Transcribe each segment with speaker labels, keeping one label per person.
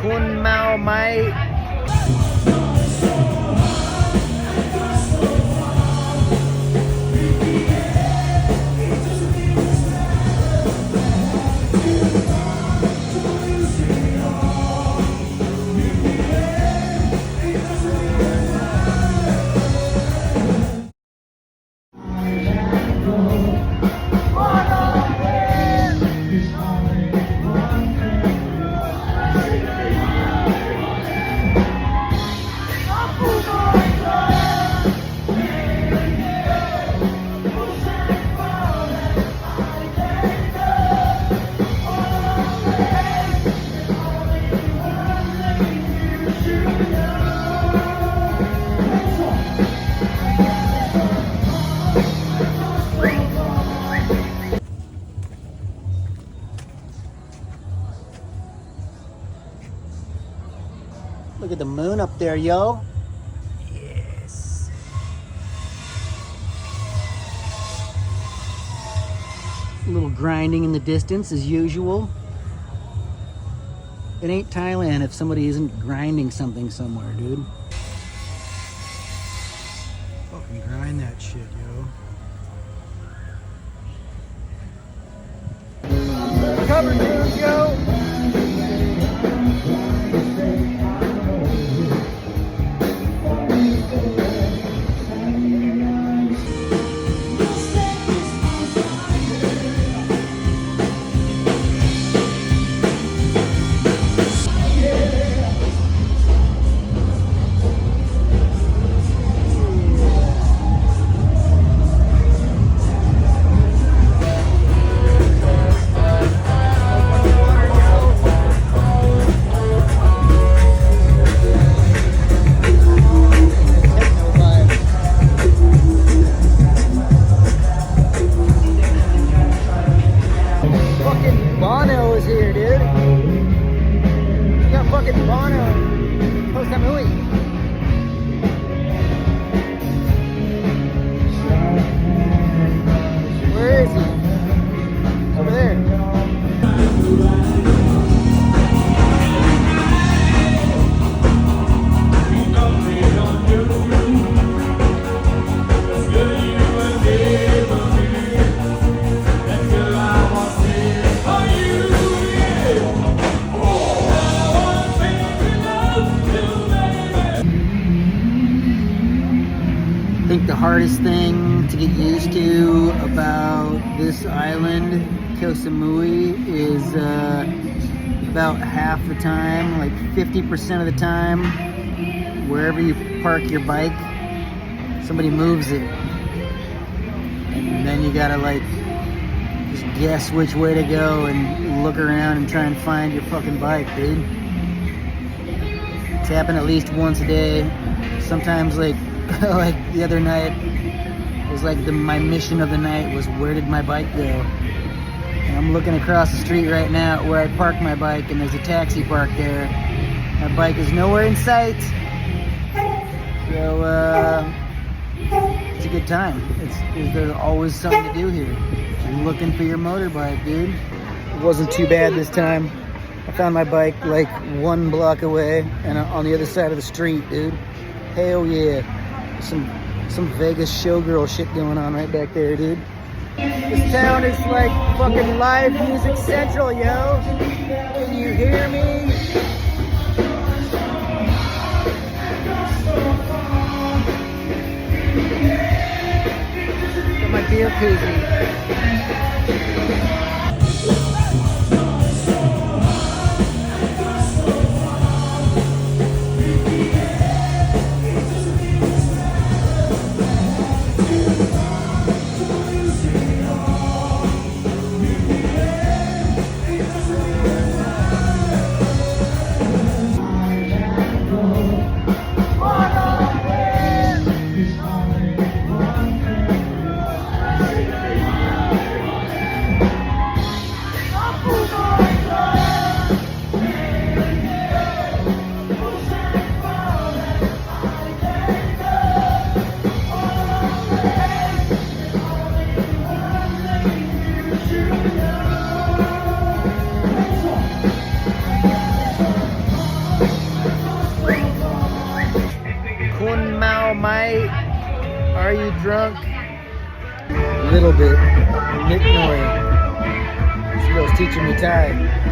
Speaker 1: คุณเมาไหม Look at the moon up there, yo. Yes. A little grinding in the distance as usual. It ain't Thailand if somebody isn't grinding something somewhere, dude. Fucking grind that shit, yo. Cover tunes, yo. Koh Samui. Where is he? He's over there. I think the hardest thing to get used to about this island, Koh Samui, is about half the time, like 50% of the time, wherever you park your bike, somebody moves it. And then you gotta like just guess which way to go and look around and try and find your fucking bike, dude. It's happened at least once a day. Sometimes like like the other night, it was like my mission of the night was, where did my bike go? And I'm looking across the street right now where I parked my bike, and there's a taxi parked there. My bike is nowhere in sight. So it's a good time. There's always something to do here. You're looking for your motorbike, dude. It wasn't too bad this time. I found my bike like 1 block away and on the other side of the street, dude. Hell yeah. Some Vegas showgirl shit going on right back there, dude. This town is like fucking live music central, yo. Can you hear me? Got my beer koozie. Are you drunk? A little bit. Nick Noy. This girl's teaching me Thai.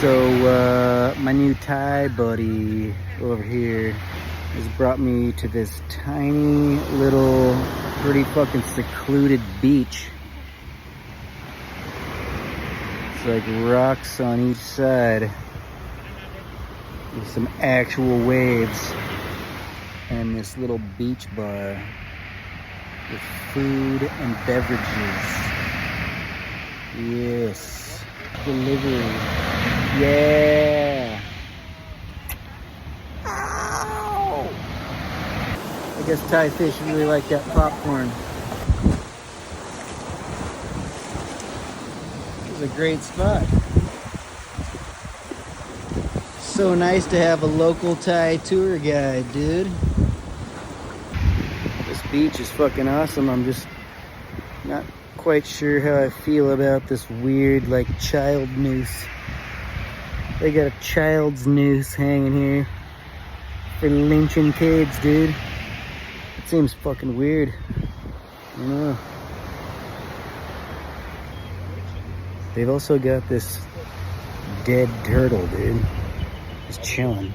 Speaker 1: So, my new Thai buddy over here has brought me to this tiny little, pretty fucking secluded beach. It's like rocks on each side with some actual waves, and this little beach bar with food and beverages. Yes, delivery. Yeah. Ow! I guess Thai fish really like that popcorn. This is a great spot. So nice to have a local Thai tour guide, dude. This beach is fucking awesome. I'm just not quite sure how I feel about this weird, like, child noose. They got a child's noose hanging here for lynching kids, dude. It seems fucking weird. I don't know. They've also got this dead turtle, dude. Just chilling.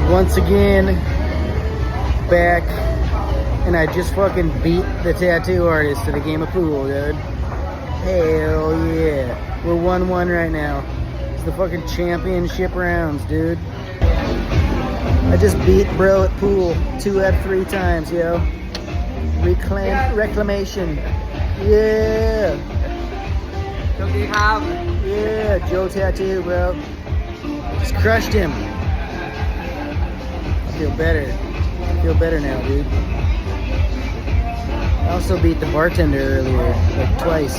Speaker 1: Once again, back, and I just fucking beat the tattoo artist at a game of pool, dude. Hell yeah. We're 1-1 right now. It's the fucking championship rounds, dude. I just beat bro at pool 2 out of 3 times, yo. Reclamation. Yeah. Yeah, Joe Tattoo, bro. Just crushed him. I feel better. I feel better now, dude. I also beat the bartender earlier, like twice.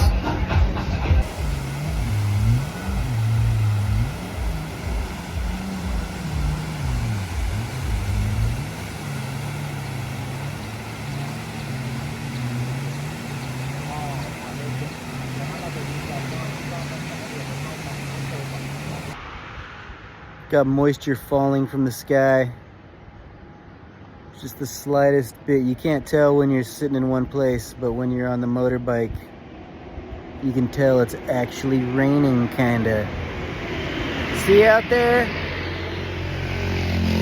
Speaker 1: Got moisture falling from the sky. Just the slightest bit. You can't tell when you're sitting in one place, but when you're on the motorbike, you can tell it's actually raining, kinda. See out there?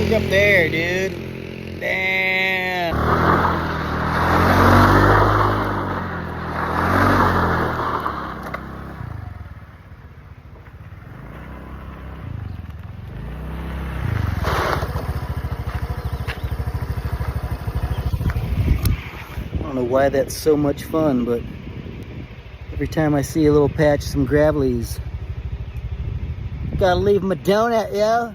Speaker 1: Look up there, dude. Damn. I don't know why that's so much fun, but every time I see a little patch, some gravelies, gotta leave them a donut, yo.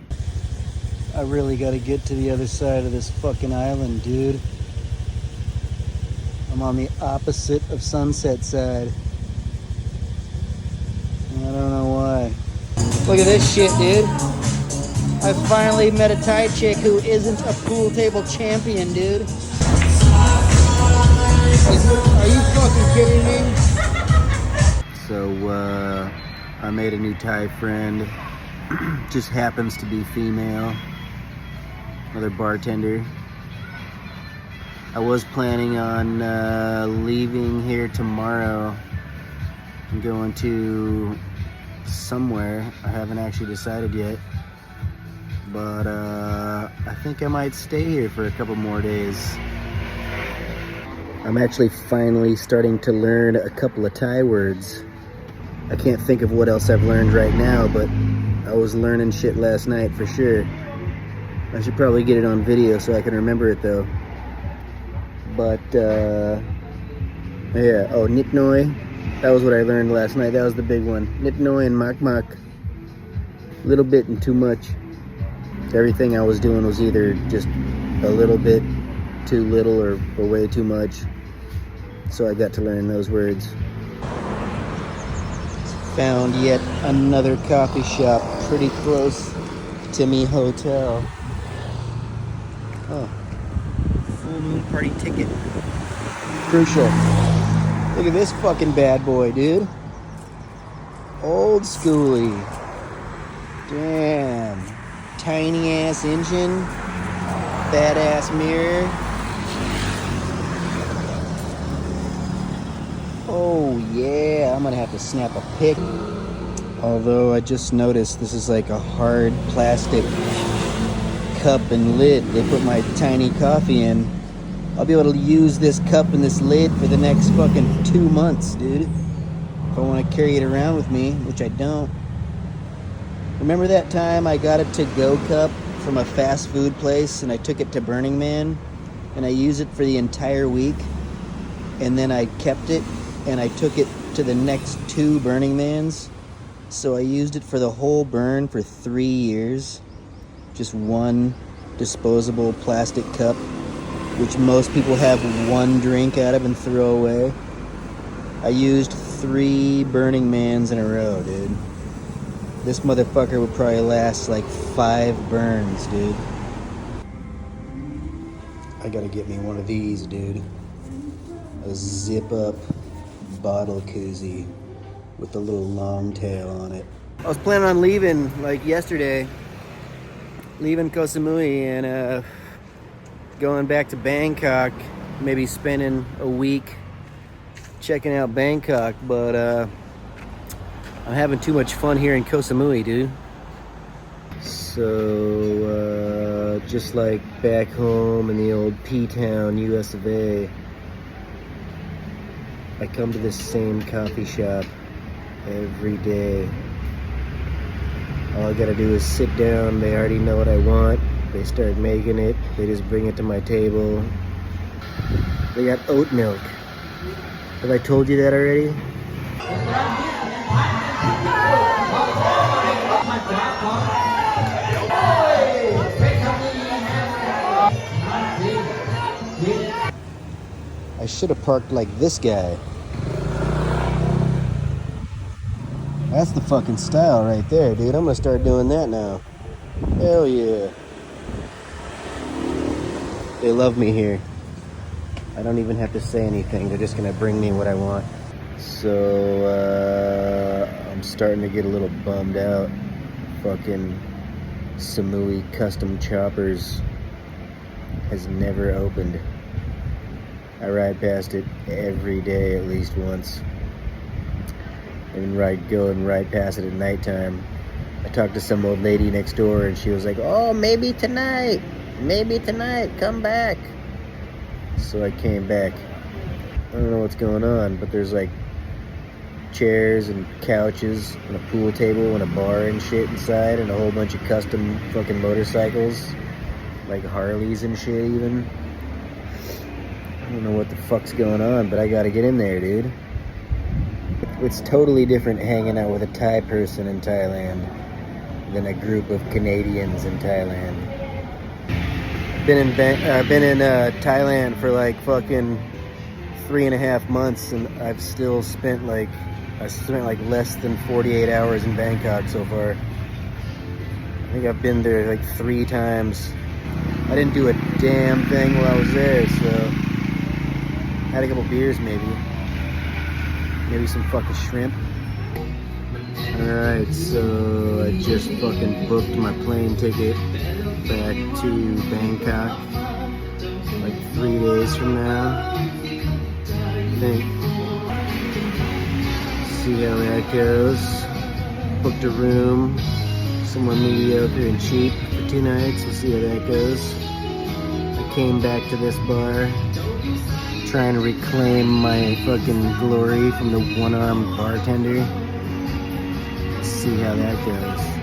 Speaker 1: I really gotta get to the other side of this fucking island, dude. I'm on the opposite of Sunset side. I don't know why. Look at this shit, dude. I finally met a Thai chick who isn't a pool table champion, dude. Are you fucking kidding me? So, I made a new Thai friend. Just happens to be female. Another bartender. I was planning on leaving here tomorrow and going to somewhere. I haven't actually decided yet. But I think I might stay here for a couple more days. I'm actually finally starting to learn a couple of Thai words. I can't think of what else I've learned right now, but I was learning shit last night for sure. I should probably get it on video so I can remember it though. But yeah, oh, Nit Noi. That was what I learned last night. That was the big one. Nit Noi and Mak Mak. Little bit and too much. Everything I was doing was either just a little bit too little or way too much. So I got to learn those words. Found yet another coffee shop pretty close to me hotel. Oh, full moon party ticket. Crucial. Look at this fucking bad boy, dude. Old schooly. Damn. Tiny ass engine. Badass mirror. Oh yeah, I'm gonna have to snap a pic. Although I just noticed this is like a hard plastic cup and lid they put my tiny coffee in. I'll be able to use this cup and this lid for the next fucking 2 months, dude. If I want to carry it around with me, which I don't. Remember that time I got a to-go cup from a fast food place and I took it to Burning Man and I used it for the entire week, and then I kept it and I took it to the next 2 Burning Mans, so I used it for the whole burn for 3 years. Just one disposable plastic cup, which most people have one drink out of and throw away. I used 3 Burning Mans in a row, dude. This motherfucker would probably last like 5 burns, dude. I gotta get me one of these, dude. A zip-up bottle koozie with a little long tail on it. I was planning on leaving like yesterday. Leaving Koh Samui and going back to Bangkok. Maybe spending a week checking out Bangkok, but I'm having too much fun here in Koh Samui, dude. So, just like back home in the old P-Town, US of A, I come to this same coffee shop every day. All I gotta do is sit down, they already know what I want, they start making it, they just bring it to my table. They got oat milk. Have I told you that already? I should have parked like this guy. That's the fucking style right there, dude. I'm gonna start doing that now. Hell yeah. They love me here. I don't even have to say anything. They're just gonna bring me what I want. So, I'm starting to get a little bummed out. Fucking Samui Custom Choppers has never opened. I ride past it every day at least once. And go and ride past it at nighttime. I talked to some old lady next door and she was like, oh, maybe tonight, come back. So I came back. I don't know what's going on, but there's like chairs and couches and a pool table and a bar and shit inside and a whole bunch of custom fucking motorcycles, like Harleys and shit even. I don't know what the fuck's going on, but I gotta get in there, dude. It's totally different hanging out with a Thai person in Thailand than a group of Canadians in Thailand. Been in Thailand for like fucking 3.5 months, and I've still spent like I spent like less than 48 hours in Bangkok so far. I think I've been there like 3 times. I didn't do a damn thing while I was there, so had a couple beers maybe. Maybe some fucking shrimp. Alright, so I just fucking booked my plane ticket back to Bangkok like 3 days from now, I think. See how that goes. Booked a room somewhere mediocre and cheap for 2 nights. We'll see how that goes. I came back to this bar trying to reclaim my fucking glory from the one-armed bartender. Let's see how that goes.